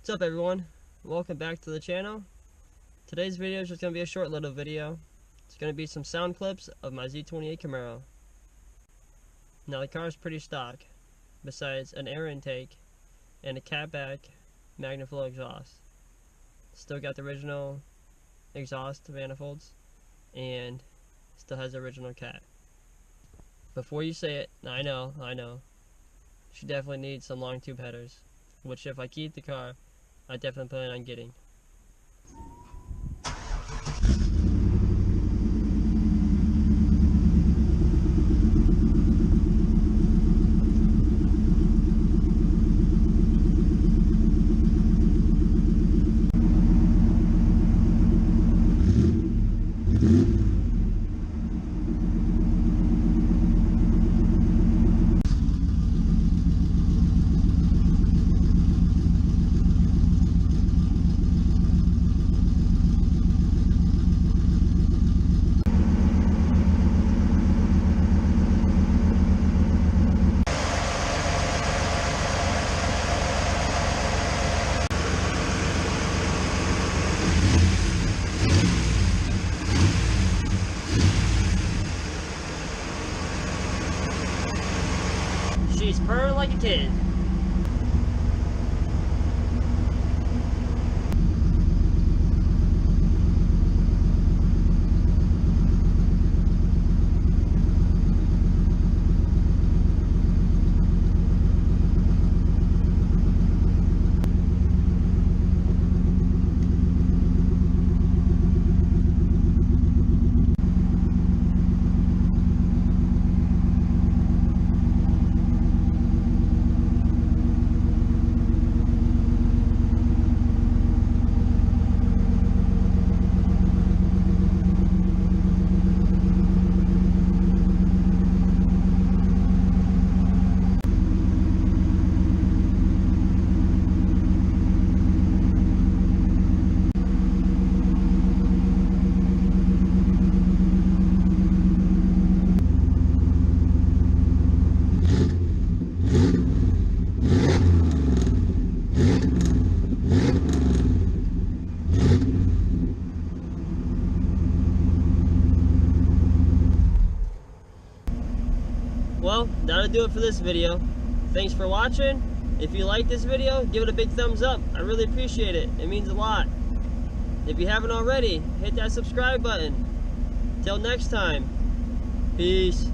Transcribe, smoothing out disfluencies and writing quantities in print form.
What's up everyone? Welcome back to the channel. Today's video is just going to be a short little video. It's going to be some sound clips of my Z28 Camaro. Now the car is pretty stock, besides an air intake and a catback Magnaflow exhaust. Still got the original exhaust manifolds and still has the original cat. Before you say it, I know, she definitely needs some long tube headers, which if I keep the car, I definitely plan on getting. She's purring like a kid. Well, that'll do it for this video. Thanks for watching. If you like this video, give it a big thumbs up. I really appreciate it. It means a lot. If you haven't already, hit that subscribe button. Till next time, peace.